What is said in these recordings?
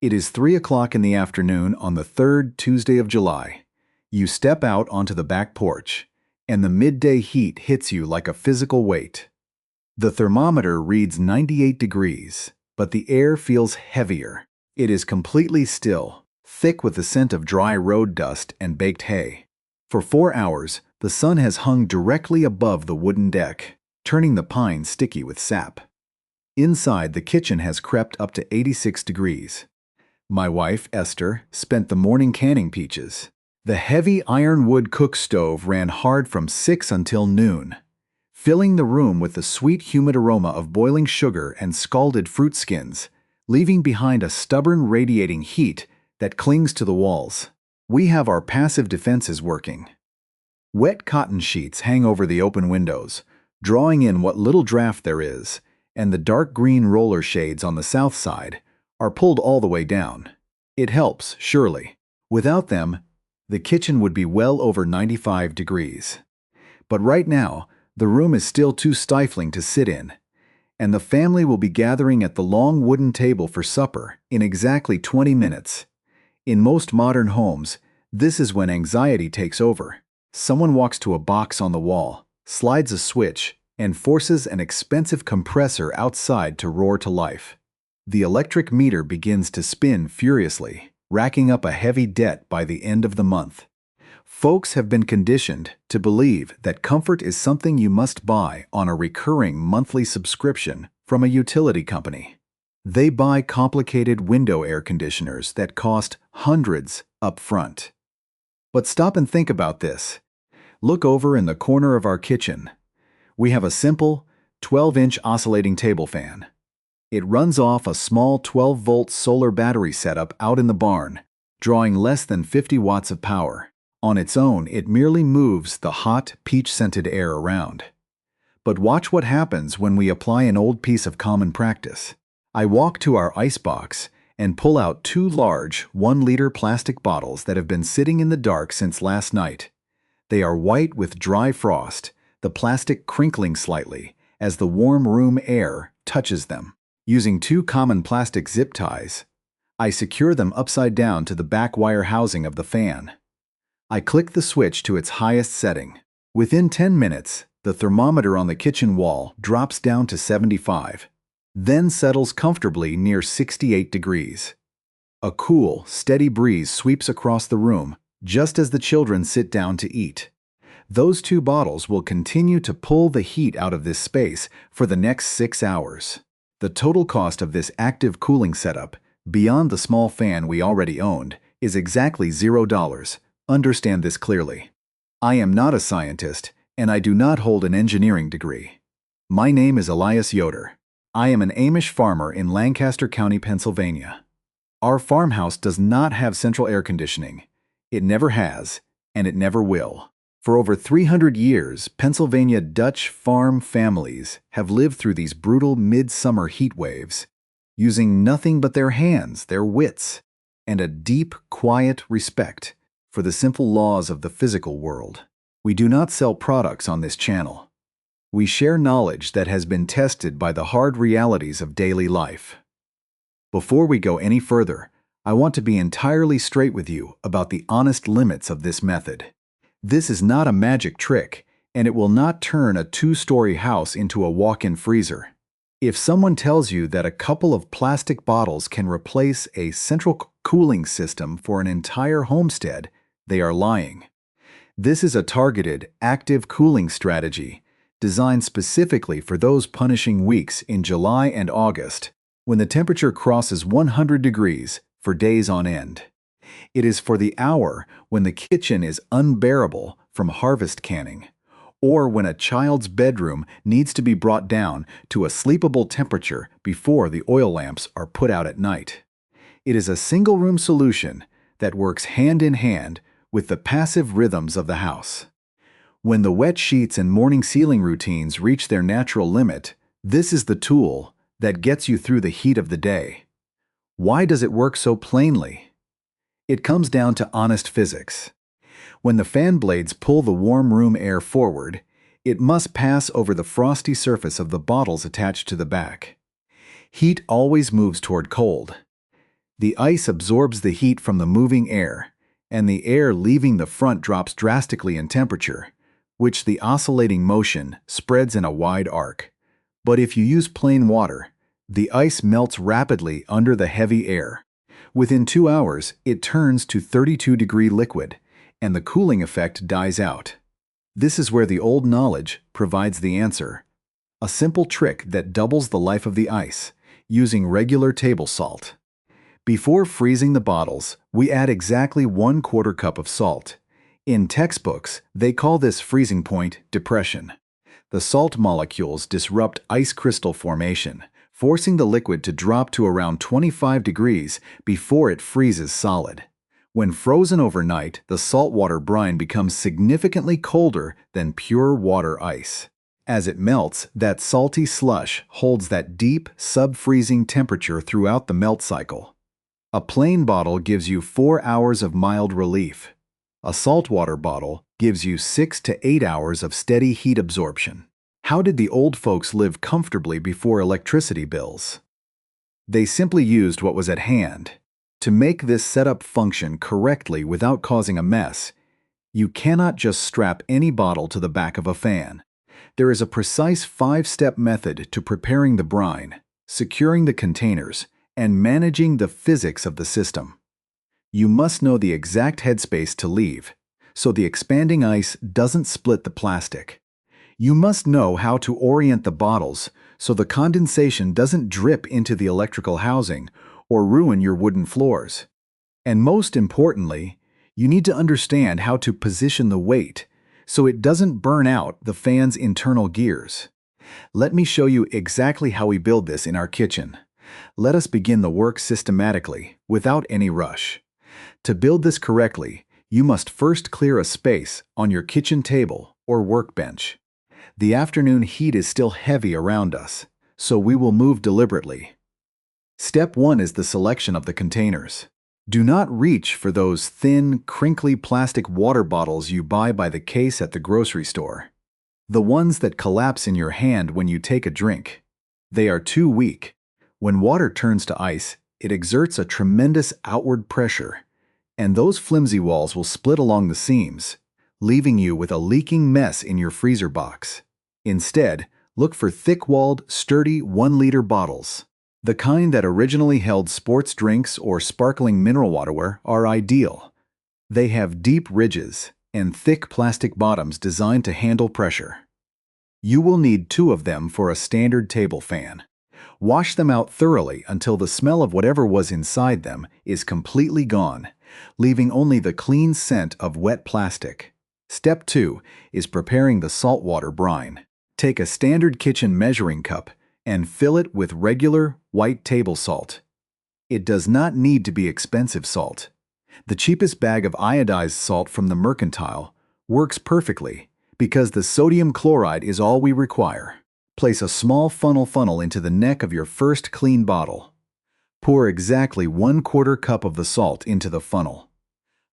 It is 3 o'clock in the afternoon on the third Tuesday of July. You step out onto the back porch, and the midday heat hits you like a physical weight. The thermometer reads 98 degrees, but the air feels heavier. It is completely still, thick with the scent of dry road dust and baked hay. For 4 hours, the sun has hung directly above the wooden deck, turning the pine sticky with sap. Inside, the kitchen has crept up to 86 degrees. My wife, Esther, spent the morning canning peaches. The heavy ironwood cook stove ran hard from 6 until noon, filling the room with the sweet, humid aroma of boiling sugar and scalded fruit skins, leaving behind a stubborn, radiating heat that clings to the walls. We have our passive defenses working. Wet cotton sheets hang over the open windows, drawing in what little draft there is, and the dark green roller shades on the south side are pulled all the way down. It helps, surely. Without them, the kitchen would be well over 95 degrees. But right now, the room is still too stifling to sit in, and the family will be gathering at the long wooden table for supper in exactly 20 minutes. In most modern homes, this is when anxiety takes over. Someone walks to a box on the wall, slides a switch, and forces an expensive compressor outside to roar to life. The electric meter begins to spin furiously, racking up a heavy debt by the end of the month. Folks have been conditioned to believe that comfort is something you must buy on a recurring monthly subscription from a utility company. They buy complicated window air conditioners that cost hundreds up front. But stop and think about this. Look over in the corner of our kitchen. We have a simple 12-inch oscillating table fan. It runs off a small 12-volt solar battery setup out in the barn, drawing less than 50 watts of power. On its own, it merely moves the hot, peach-scented air around. But watch what happens when we apply an old piece of common practice. I walk to our icebox and pull out 2 large 1-liter plastic bottles that have been sitting in the dark since last night. They are white with dry frost, the plastic crinkling slightly as the warm room air touches them. Using 2 common plastic zip ties, I secure them upside down to the back wire housing of the fan. I click the switch to its highest setting. Within 10 minutes, the thermometer on the kitchen wall drops down to 75, then settles comfortably near 68 degrees. A cool, steady breeze sweeps across the room just as the children sit down to eat. Those 2 bottles will continue to pull the heat out of this space for the next 6 hours. The total cost of this active cooling setup, beyond the small fan we already owned, is exactly $0. Understand this clearly. I am not a scientist, and I do not hold an engineering degree. My name is Elias Yoder. I am an Amish farmer in Lancaster County, Pennsylvania. Our farmhouse does not have central air conditioning. It never has, and it never will. For over 300 years, Pennsylvania Dutch farm families have lived through these brutal midsummer heat waves, using nothing but their hands, their wits, and a deep, quiet respect for the simple laws of the physical world. We do not sell products on this channel. We share knowledge that has been tested by the hard realities of daily life. Before we go any further, I want to be entirely straight with you about the honest limits of this method. This is not a magic trick, and it will not turn a 2-story house into a walk-in freezer. If someone tells you that a couple of plastic bottles can replace a central cooling system for an entire homestead, they are lying. This is a targeted, active cooling strategy designed specifically for those punishing weeks in July and August, when the temperature crosses 100 degrees for days on end. It is for the hour when the kitchen is unbearable from harvest canning, or when a child's bedroom needs to be brought down to a sleepable temperature before the oil lamps are put out at night. It is a single-room solution that works hand in hand with the passive rhythms of the house. When the wet sheets and morning sealing routines reach their natural limit, this is the tool that gets you through the heat of the day. Why does it work so plainly? It comes down to honest physics. When the fan blades pull the warm room air forward, it must pass over the frosty surface of the bottles attached to the back. Heat always moves toward cold. The ice absorbs the heat from the moving air, and the air leaving the front drops drastically in temperature, which the oscillating motion spreads in a wide arc. But if you use plain water, the ice melts rapidly under the heavy air. Within 2 hours, it turns to 32-degree liquid, and the cooling effect dies out. This is where the old knowledge provides the answer. A simple trick that doubles the life of the ice, using regular table salt. Before freezing the bottles, we add exactly 1/4 cup of salt. In textbooks, they call this freezing point depression. The salt molecules disrupt ice crystal formation, forcing the liquid to drop to around 25 degrees before it freezes solid. When frozen overnight, the saltwater brine becomes significantly colder than pure water ice. As it melts, that salty slush holds that deep, sub-freezing temperature throughout the melt cycle. A plain bottle gives you 4 hours of mild relief. A saltwater bottle gives you 6 to 8 hours of steady heat absorption. How did the old folks live comfortably before electricity bills? They simply used what was at hand. To make this setup function correctly without causing a mess, you cannot just strap any bottle to the back of a fan. There is a precise 5-step method to preparing the brine, securing the containers, and managing the physics of the system. You must know the exact headspace to leave, so the expanding ice doesn't split the plastic. You must know how to orient the bottles so the condensation doesn't drip into the electrical housing or ruin your wooden floors. And most importantly, you need to understand how to position the weight so it doesn't burn out the fan's internal gears. Let me show you exactly how we build this in our kitchen. Let us begin the work systematically, without any rush. To build this correctly, you must first clear a space on your kitchen table or workbench. The afternoon heat is still heavy around us, so we will move deliberately. Step 1 is the selection of the containers. Do not reach for those thin, crinkly plastic water bottles you buy by the case at the grocery store. The ones that collapse in your hand when you take a drink. They are too weak. When water turns to ice, it exerts a tremendous outward pressure, and those flimsy walls will split along the seams, leaving you with a leaking mess in your freezer box. Instead, look for thick-walled, sturdy 1-liter bottles. The kind that originally held sports drinks or sparkling mineral water are ideal. They have deep ridges and thick plastic bottoms designed to handle pressure. You will need 2 of them for a standard table fan. Wash them out thoroughly until the smell of whatever was inside them is completely gone, leaving only the clean scent of wet plastic. Step 2 is preparing the saltwater brine. Take a standard kitchen measuring cup and fill it with regular white table salt. It does not need to be expensive salt. The cheapest bag of iodized salt from the mercantile works perfectly because the sodium chloride is all we require. Place a small funnel into the neck of your first clean bottle. Pour exactly 1/4 cup of the salt into the funnel.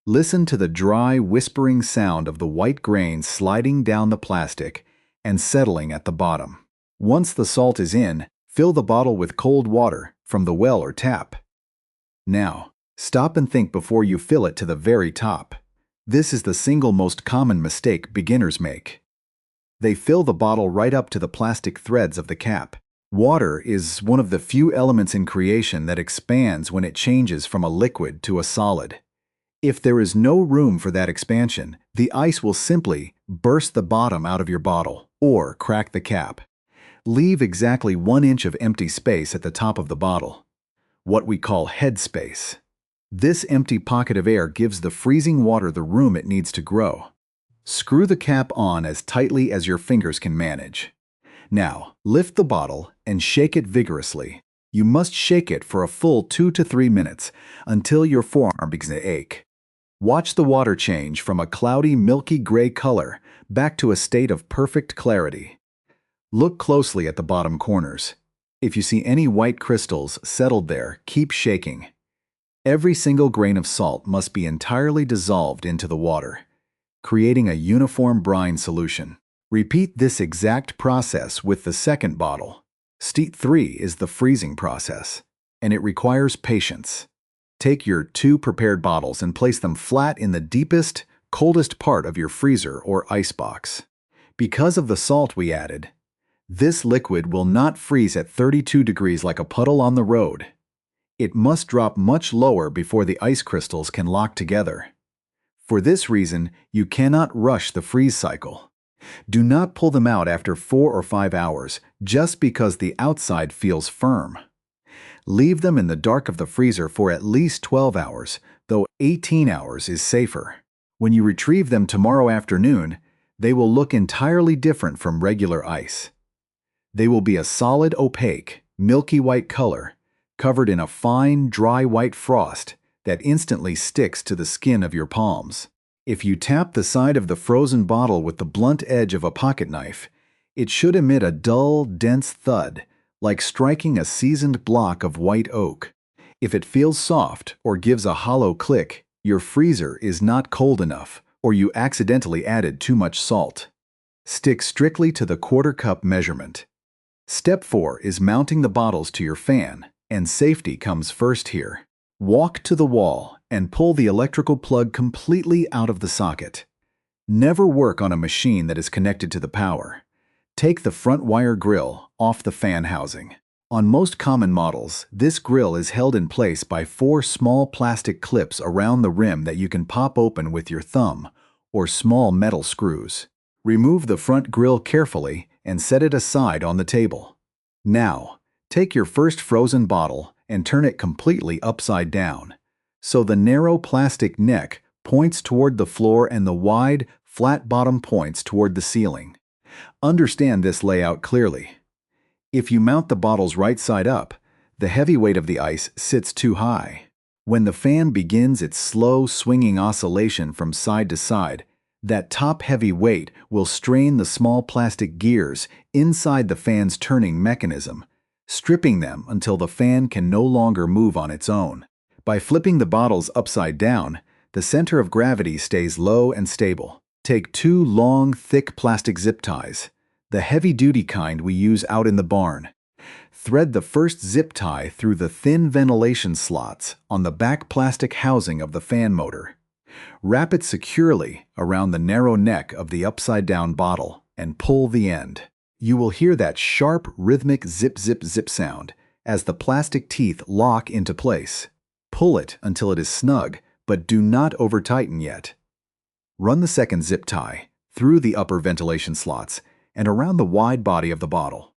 Listen to the dry, whispering sound of the white grains sliding down the plastic and settling at the bottom. Once the salt is in, fill the bottle with cold water from the well or tap. Now, stop and think before you fill it to the very top. This is the single most common mistake beginners make. They fill the bottle right up to the plastic threads of the cap. Water is one of the few elements in creation that expands when it changes from a liquid to a solid. If there is no room for that expansion, the ice will simply burst the bottom out of your bottle or crack the cap. Leave exactly 1 inch of empty space at the top of the bottle, what we call head space. This empty pocket of air gives the freezing water the room it needs to grow. Screw the cap on as tightly as your fingers can manage. Now, lift the bottle and shake it vigorously. You must shake it for a full 2 to 3 minutes until your forearm begins to ache. Watch the water change from a cloudy, milky gray color back to a state of perfect clarity. Look closely at the bottom corners. If you see any white crystals settled there, keep shaking. Every single grain of salt must be entirely dissolved into the water, creating a uniform brine solution. Repeat this exact process with the second bottle. Step 3 is the freezing process, and it requires patience. Take your 2 prepared bottles and place them flat in the deepest, coldest part of your freezer or ice box. Because of the salt we added, this liquid will not freeze at 32 degrees like a puddle on the road. It must drop much lower before the ice crystals can lock together. For this reason, you cannot rush the freeze cycle. Do not pull them out after 4 or 5 hours just because the outside feels firm. Leave them in the dark of the freezer for at least 12 hours, though 18 hours is safer. When you retrieve them tomorrow afternoon, they will look entirely different from regular ice. They will be a solid, opaque, milky white color, covered in a fine, dry white frost that instantly sticks to the skin of your palms. If you tap the side of the frozen bottle with the blunt edge of a pocket knife, it should emit a dull, dense thud, like striking a seasoned block of white oak. If it feels soft or gives a hollow click, your freezer is not cold enough, or you accidentally added too much salt. Stick strictly to the quarter cup measurement. Step 4 is mounting the bottles to your fan, and safety comes first here. Walk to the wall and pull the electrical plug completely out of the socket. Never work on a machine that is connected to the power. Take the front wire grill off the fan housing. On most common models, this grill is held in place by 4 small plastic clips around the rim that you can pop open with your thumb or small metal screws. Remove the front grill carefully and set it aside on the table. Now, take your first frozen bottle and turn it completely upside down, so the narrow plastic neck points toward the floor and the wide, flat bottom points toward the ceiling. Understand this layout clearly. If you mount the bottles right side up, the heavy weight of the ice sits too high. When the fan begins its slow, swinging oscillation from side to side, that top-heavy weight will strain the small plastic gears inside the fan's turning mechanism, stripping them until the fan can no longer move on its own. By flipping the bottles upside down, the center of gravity stays low and stable. Take 2 long, thick plastic zip ties, the heavy-duty kind we use out in the barn. Thread the first zip tie through the thin ventilation slots on the back plastic housing of the fan motor. Wrap it securely around the narrow neck of the upside-down bottle and pull the end. You will hear that sharp, rhythmic zip-zip-zip sound as the plastic teeth lock into place. Pull it until it is snug, but do not over-tighten yet. Run the second zip tie through the upper ventilation slots and around the wide body of the bottle.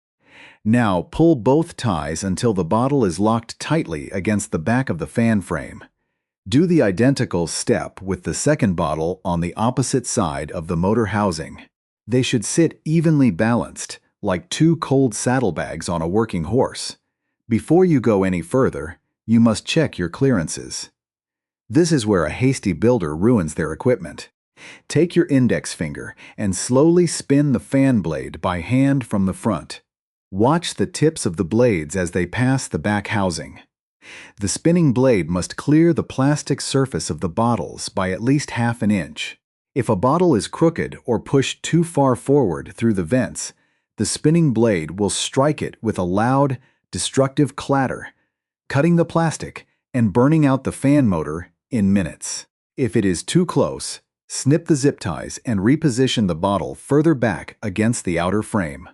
Now pull both ties until the bottle is locked tightly against the back of the fan frame. Do the identical step with the second bottle on the opposite side of the motor housing. They should sit evenly balanced, like 2 cold saddlebags on a working horse. Before you go any further, you must check your clearances. This is where a hasty builder ruins their equipment. Take your index finger and slowly spin the fan blade by hand from the front. Watch the tips of the blades as they pass the back housing. The spinning blade must clear the plastic surface of the bottles by at least ½ an inch. If a bottle is crooked or pushed too far forward through the vents, the spinning blade will strike it with a loud, destructive clatter, cutting the plastic and burning out the fan motor in minutes. If it is too close, snip the zip ties and reposition the bottle further back against the outer frame.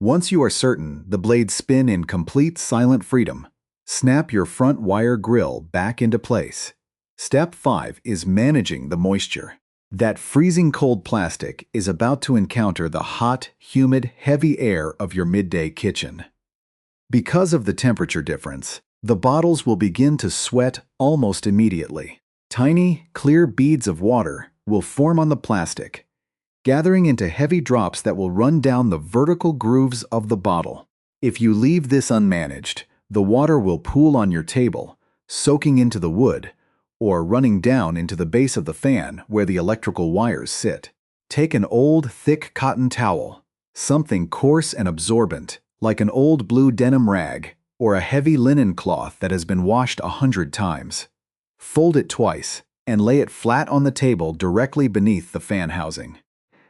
Once you are certain the blades spin in complete silent freedom, snap your front wire grill back into place. Step 5 is managing the moisture. That freezing cold plastic is about to encounter the hot, humid, heavy air of your midday kitchen. Because of the temperature difference, the bottles will begin to sweat almost immediately. Tiny, clear beads of water will form on the plastic, gathering into heavy drops that will run down the vertical grooves of the bottle. If you leave this unmanaged, the water will pool on your table, soaking into the wood, or running down into the base of the fan where the electrical wires sit. Take an old, thick cotton towel, something coarse and absorbent, like an old blue denim rag, or a heavy linen cloth that has been washed 100 times. Fold it twice and lay it flat on the table directly beneath the fan housing.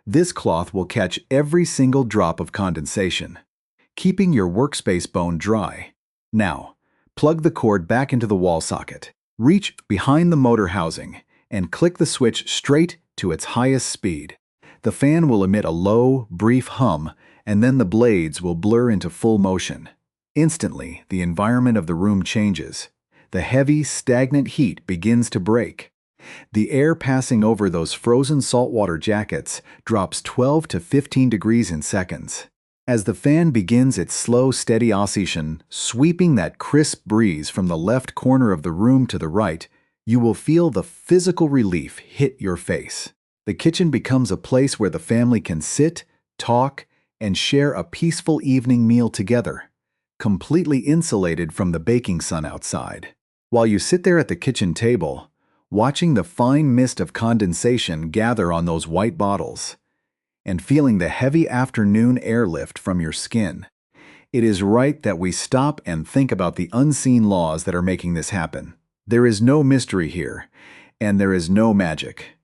This cloth will catch every single drop of condensation, keeping your workspace bone dry. Now, plug the cord back into the wall socket. Reach behind the motor housing and click the switch straight to its highest speed. The fan will emit a low, brief hum, and then the blades will blur into full motion. Instantly, the environment of the room changes. The heavy, stagnant heat begins to break. The air passing over those frozen saltwater jackets drops 12 to 15 degrees in seconds. As the fan begins its slow, steady oscillation, sweeping that crisp breeze from the left corner of the room to the right, you will feel the physical relief hit your face. The kitchen becomes a place where the family can sit, talk, and share a peaceful evening meal together, completely insulated from the baking sun outside. While you sit there at the kitchen table, watching the fine mist of condensation gather on those white bottles, and feeling the heavy afternoon airlift from your skin, it is right that we stop and think about the unseen laws that are making this happen. There is no mystery here, and there is no magic.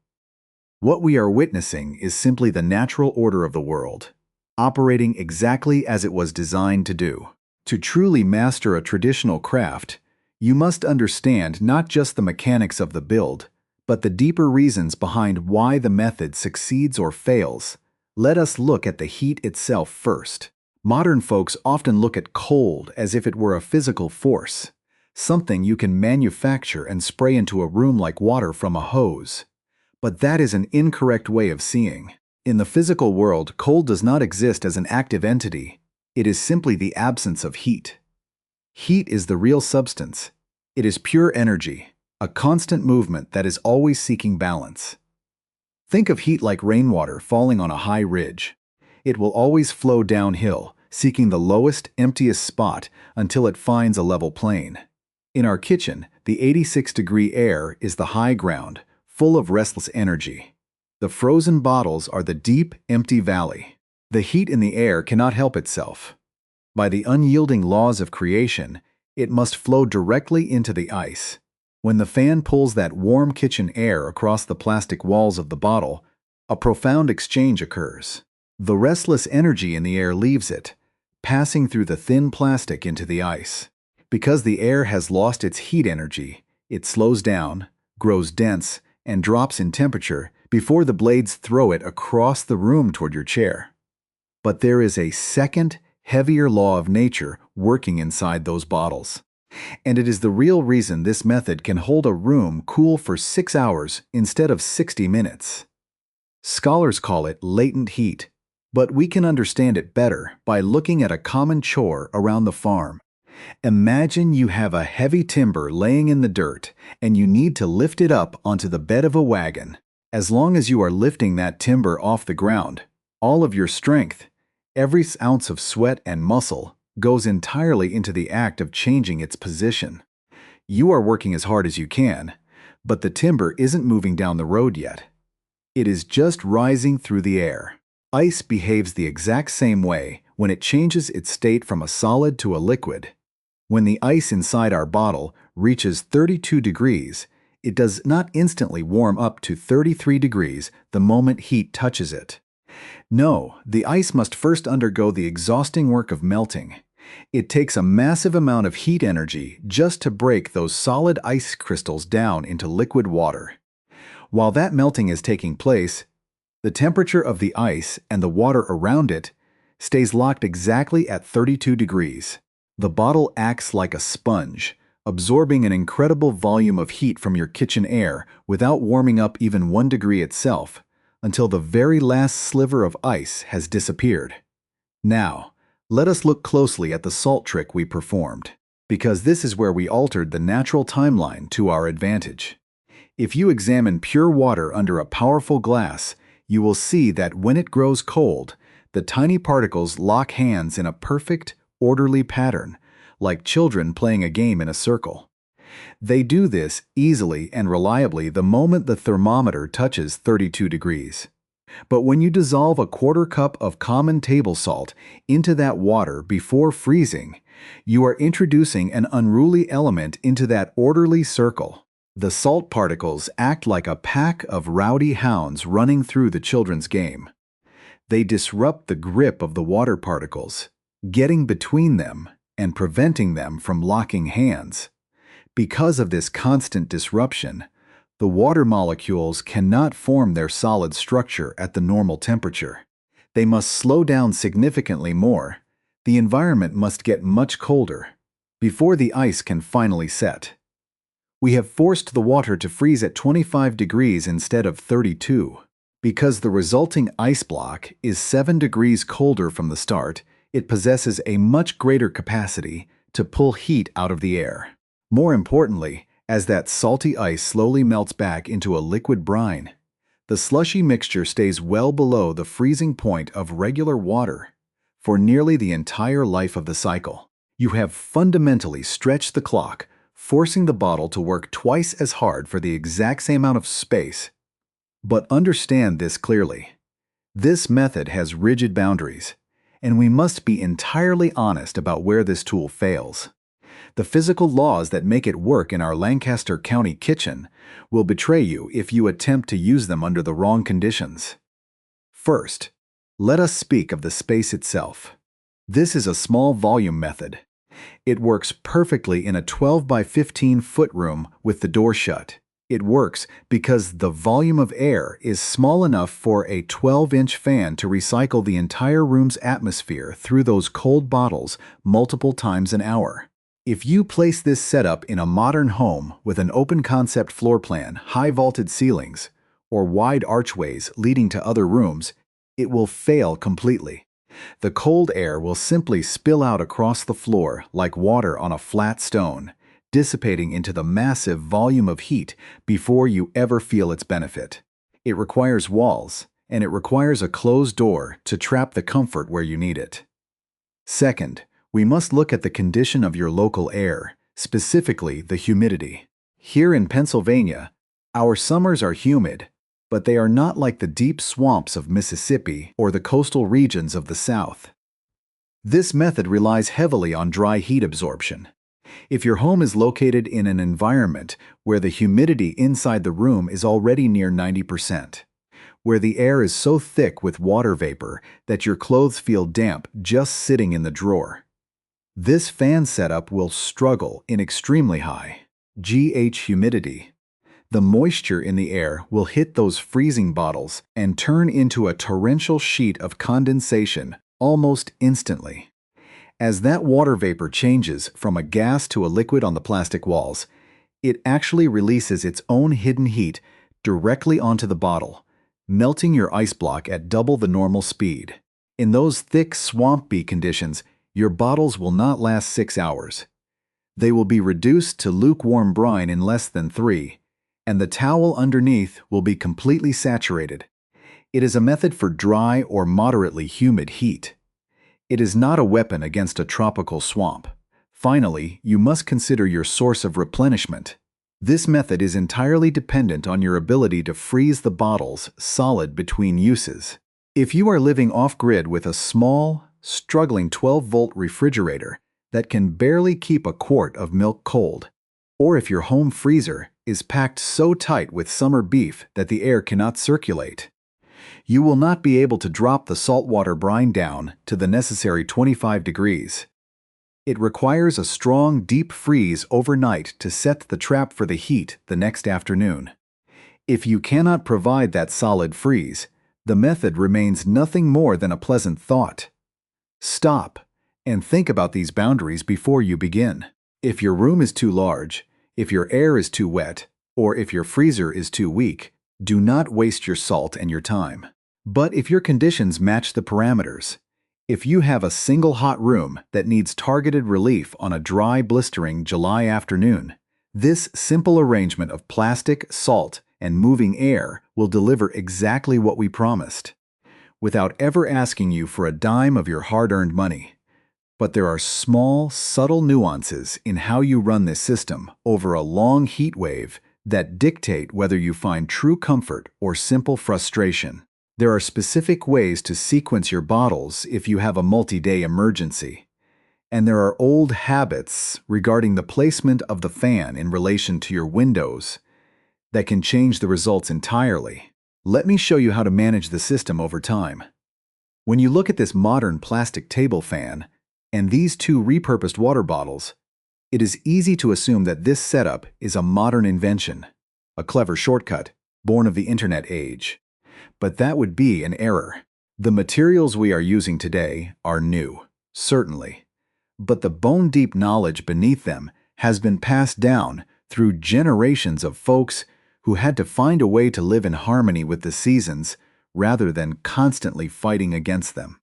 What we are witnessing is simply the natural order of the world, operating exactly as it was designed to do. To truly master a traditional craft, you must understand not just the mechanics of the build, but the deeper reasons behind why the method succeeds or fails. Let us look at the heat itself first. Modern folks often look at cold as if it were a physical force, something you can manufacture and spray into a room like water from a hose. But that is an incorrect way of seeing. In the physical world, cold does not exist as an active entity. It is simply the absence of heat. Heat is the real substance. It is pure energy, a constant movement that is always seeking balance. Think of heat like rainwater falling on a high ridge. It will always flow downhill, seeking the lowest, emptiest spot until it finds a level plain. In our kitchen, the 86-degree air is the high ground, full of restless energy. The frozen bottles are the deep, empty valley. The heat in the air cannot help itself. By the unyielding laws of creation, it must flow directly into the ice. When the fan pulls that warm kitchen air across the plastic walls of the bottle, a profound exchange occurs. The restless energy in the air leaves it, passing through the thin plastic into the ice. Because the air has lost its heat energy, it slows down, grows dense, and drops in temperature before the blades throw it across the room toward your chair. But there is a second, heavier law of nature working inside those bottles. And it is the real reason this method can hold a room cool for 6 hours instead of 60 minutes. Scholars call it latent heat, but we can understand it better by looking at a common chore around the farm. Imagine you have a heavy timber laying in the dirt and you need to lift it up onto the bed of a wagon. As long as you are lifting that timber off the ground, all of your strength, every ounce of sweat and muscle, goes entirely into the act of changing its position. You are working as hard as you can, but the timber isn't moving down the road yet. It is just rising through the air. Ice behaves the exact same way when it changes its state from a solid to a liquid. When the ice inside our bottle reaches 32 degrees, it does not instantly warm up to 33 degrees the moment heat touches it. No, the ice must first undergo the exhausting work of melting. It takes a massive amount of heat energy just to break those solid ice crystals down into liquid water. While that melting is taking place, the temperature of the ice and the water around it stays locked exactly at 32 degrees. The bottle acts like a sponge, absorbing an incredible volume of heat from your kitchen air without warming up even 1 degree itself, until the very last sliver of ice has disappeared. Now, let us look closely at the salt trick we performed, because this is where we altered the natural timeline to our advantage. If you examine pure water under a powerful glass, you will see that when it grows cold, the tiny particles lock hands in a perfect, orderly pattern, like children playing a game in a circle. They do this easily and reliably the moment the thermometer touches 32 degrees. But when you dissolve a 1/4 cup of common table salt into that water before freezing, you are introducing an unruly element into that orderly circle. The salt particles act like a pack of rowdy hounds running through the children's game. They disrupt the grip of the water particles, getting between them and preventing them from locking hands. Because of this constant disruption, the water molecules cannot form their solid structure at the normal temperature. They must slow down significantly more. The environment must get much colder before the ice can finally set. We have forced the water to freeze at 25 degrees instead of 32. Because the resulting ice block is 7 degrees colder from the start, it possesses a much greater capacity to pull heat out of the air. More importantly, as that salty ice slowly melts back into a liquid brine, the slushy mixture stays well below the freezing point of regular water for nearly the entire life of the cycle. You have fundamentally stretched the clock, forcing the bottle to work twice as hard for the exact same amount of space. But understand this clearly. This method has rigid boundaries, and we must be entirely honest about where this tool fails. The physical laws that make it work in our Lancaster County kitchen will betray you if you attempt to use them under the wrong conditions. First, let us speak of the space itself. This is a small volume method. It works perfectly in a 12 by 15 foot room with the door shut. It works because the volume of air is small enough for a 12-inch fan to recycle the entire room's atmosphere through those cold bottles multiple times an hour. If you place this setup in a modern home with an open concept floor plan, high vaulted ceilings, or wide archways leading to other rooms, it will fail completely. The cold air will simply spill out across the floor like water on a flat stone, dissipating into the massive volume of heat before you ever feel its benefit. It requires walls, and it requires a closed door to trap the comfort where you need it. Second, we must look at the condition of your local air, specifically the humidity. Here in Pennsylvania, our summers are humid, but they are not like the deep swamps of Mississippi or the coastal regions of the South. This method relies heavily on dry heat absorption. If your home is located in an environment where the humidity inside the room is already near 90%, where the air is so thick with water vapor that your clothes feel damp just sitting in the drawer, this fan setup will struggle in extremely high GH humidity. The moisture in the air will hit those freezing bottles and turn into a torrential sheet of condensation almost instantly. As that water vapor changes from a gas to a liquid on the plastic walls, it actually releases its own hidden heat directly onto the bottle, melting your ice block at double the normal speed. In those thick, swampy conditions, your bottles will not last 6 hours. They will be reduced to lukewarm brine in less than 3, and the towel underneath will be completely saturated. It is a method for dry or moderately humid heat. It is not a weapon against a tropical swamp. Finally, you must consider your source of replenishment. This method is entirely dependent on your ability to freeze the bottles solid between uses. If you are living off-grid with a small, struggling 12-volt refrigerator that can barely keep a quart of milk cold, or if your home freezer is packed so tight with summer beef that the air cannot circulate, you will not be able to drop the saltwater brine down to the necessary 25 degrees. It requires a strong, deep freeze overnight to set the trap for the heat the next afternoon. If you cannot provide that solid freeze, the method remains nothing more than a pleasant thought. Stop and think about these boundaries before you begin. If your room is too large, if your air is too wet, or if your freezer is too weak, do not waste your salt and your time. But if your conditions match the parameters, if you have a single hot room that needs targeted relief on a dry, blistering July afternoon, this simple arrangement of plastic, salt, and moving air will deliver exactly what we promised, without ever asking you for a dime of your hard-earned money. But there are small, subtle nuances in how you run this system over a long heat wave that dictate whether you find true comfort or simple frustration. There are specific ways to sequence your bottles if you have a multi-day emergency. And there are old habits regarding the placement of the fan in relation to your windows that can change the results entirely. Let me show you how to manage the system over time. When you look at this modern plastic table fan and these two repurposed water bottles, It is easy to assume that this setup is a modern invention, a clever shortcut, born of the internet age. But that would be an error. The materials we are using today are new, certainly, but the bone-deep knowledge beneath them has been passed down through generations of folks who had to find a way to live in harmony with the seasons rather than constantly fighting against them.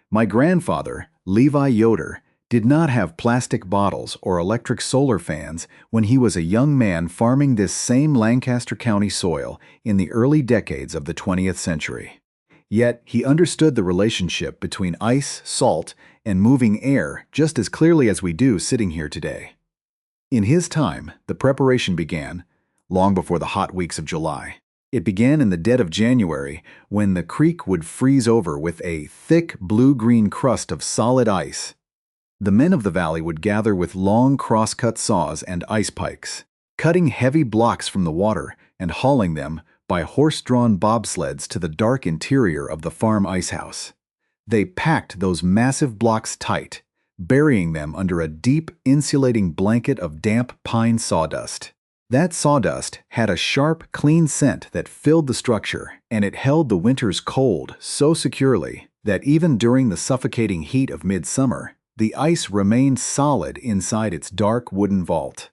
My grandfather, Levi Yoder, did not have plastic bottles or electric solar fans when he was a young man farming this same Lancaster County soil in the early decades of the 20th century. Yet he understood the relationship between ice, salt, and moving air just as clearly as we do sitting here today. In his time, the preparation began long before the hot weeks of July. It began in the dead of January when the creek would freeze over with a thick blue-green crust of solid ice. The men of the valley would gather with long cross-cut saws and ice pikes, cutting heavy blocks from the water and hauling them by horse-drawn bobsleds to the dark interior of the farm icehouse. They packed those massive blocks tight, burying them under a deep, insulating blanket of damp pine sawdust. That sawdust had a sharp, clean scent that filled the structure, and it held the winter's cold so securely that even during the suffocating heat of midsummer, the ice remained solid inside its dark wooden vault.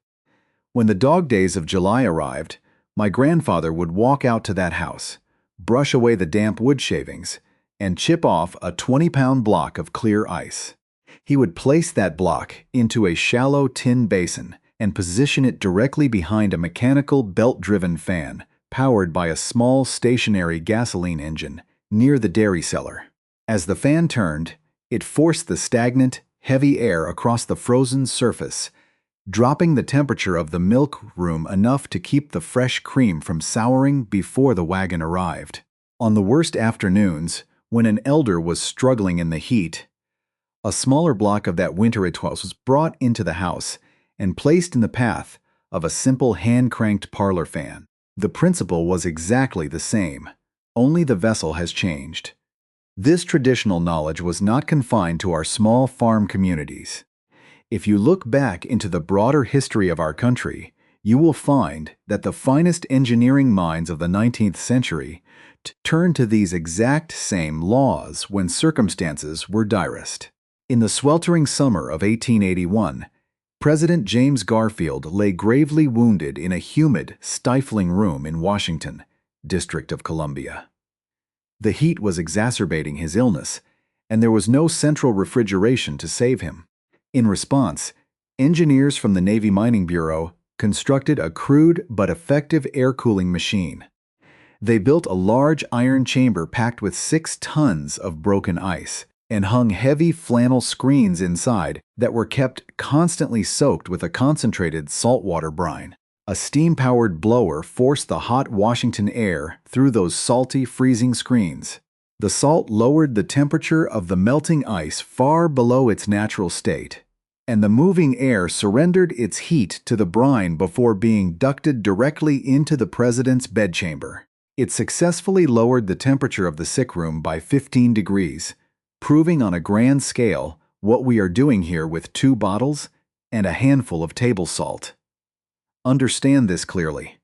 When the dog days of July arrived, my grandfather would walk out to that house, brush away the damp wood shavings, and chip off a 20-pound block of clear ice. He would place that block into a shallow tin basin and position it directly behind a mechanical belt-driven fan powered by a small stationary gasoline engine near the dairy cellar. As the fan turned, it forced the stagnant, heavy air across the frozen surface, dropping the temperature of the milk room enough to keep the fresh cream from souring before the wagon arrived. On the worst afternoons, when an elder was struggling in the heat, a smaller block of that winter etoile was brought into the house and placed in the path of a simple hand-cranked parlor fan. The principle was exactly the same, only the vessel has changed. This traditional knowledge was not confined to our small farm communities. If you look back into the broader history of our country, you will find that the finest engineering minds of the 19th century turned to these exact same laws when circumstances were direst. In the sweltering summer of 1881, President James Garfield lay gravely wounded in a humid, stifling room in Washington, District of Columbia. The heat was exacerbating his illness, and there was no central refrigeration to save him. In response, engineers from the Navy Mining Bureau constructed a crude but effective air cooling machine. They built a large iron chamber packed with 6 tons of broken ice and hung heavy flannel screens inside that were kept constantly soaked with a concentrated saltwater brine. A steam-powered blower forced the hot Washington air through those salty, freezing screens. The salt lowered the temperature of the melting ice far below its natural state, and the moving air surrendered its heat to the brine before being ducted directly into the president's bedchamber. It successfully lowered the temperature of the sick room by 15 degrees, proving on a grand scale what we are doing here with 2 bottles and a handful of table salt. Understand this clearly.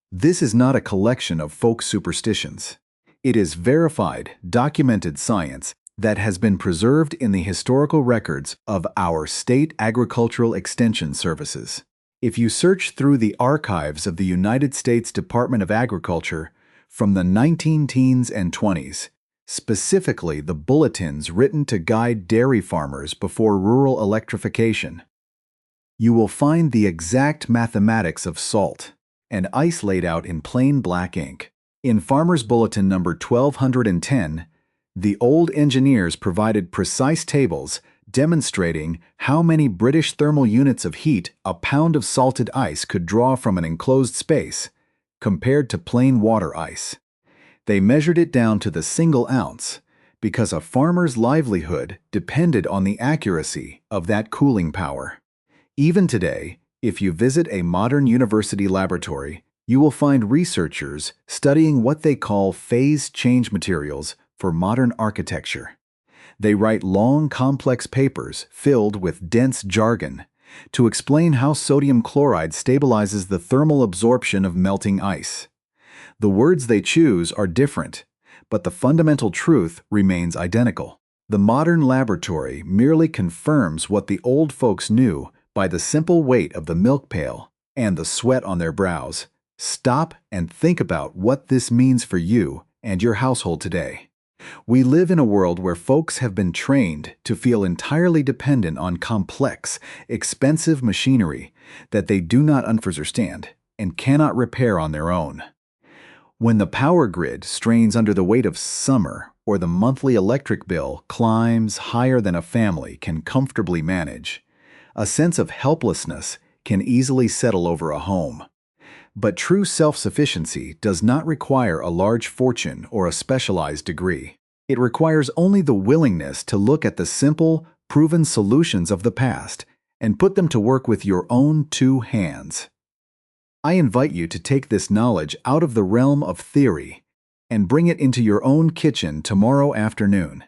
This is not a collection of folk superstitions. It is verified, documented science that has been preserved in the historical records of our state agricultural extension services. If you search through the archives of the United States Department of Agriculture from the 19-teens and 20s, specifically the bulletins written to guide dairy farmers before rural electrification, you will find the exact mathematics of salt and ice laid out in plain black ink. In Farmer's Bulletin number 1210, the old engineers provided precise tables demonstrating how many British thermal units of heat a pound of salted ice could draw from an enclosed space, compared to plain water ice. They measured it down to the single ounce because a farmer's livelihood depended on the accuracy of that cooling power. Even today, if you visit a modern university laboratory, you will find researchers studying what they call phase change materials for modern architecture. They write long, complex papers filled with dense jargon to explain how sodium chloride stabilizes the thermal absorption of melting ice. The words they choose are different, but the fundamental truth remains identical. The modern laboratory merely confirms what the old folks knew by the simple weight of the milk pail and the sweat on their brows. Stop and think about what this means for you and your household today. We live in a world where folks have been trained to feel entirely dependent on complex, expensive machinery that they do not understand and cannot repair on their own. When the power grid strains under the weight of summer or the monthly electric bill climbs higher than a family can comfortably manage, a sense of helplessness can easily settle over a home. But true self-sufficiency does not require a large fortune or a specialized degree. It requires only the willingness to look at the simple, proven solutions of the past and put them to work with your own two hands. I invite you to take this knowledge out of the realm of theory and bring it into your own kitchen tomorrow afternoon.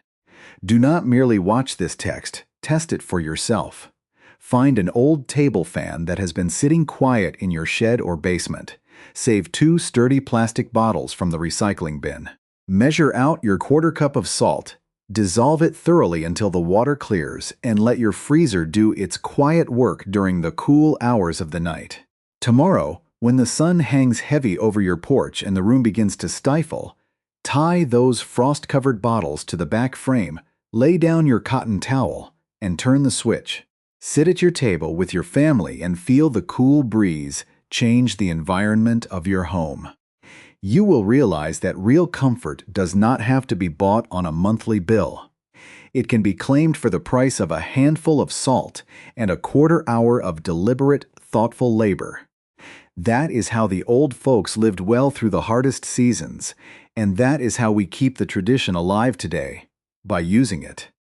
Do not merely watch this text, test it for yourself. Find an old table fan that has been sitting quiet in your shed or basement. Save 2 sturdy plastic bottles from the recycling bin. Measure out your quarter cup of salt. Dissolve it thoroughly until the water clears and let your freezer do its quiet work during the cool hours of the night. Tomorrow, when the sun hangs heavy over your porch and the room begins to stifle, tie those frost-covered bottles to the back frame, lay down your cotton towel, and turn the switch. Sit at your table with your family and feel the cool breeze change the environment of your home. You will realize that real comfort does not have to be bought on a monthly bill. It can be claimed for the price of a handful of salt and a quarter hour of deliberate, thoughtful labor. That is how the old folks lived well through the hardest seasons, and that is how we keep the tradition alive today, by using it.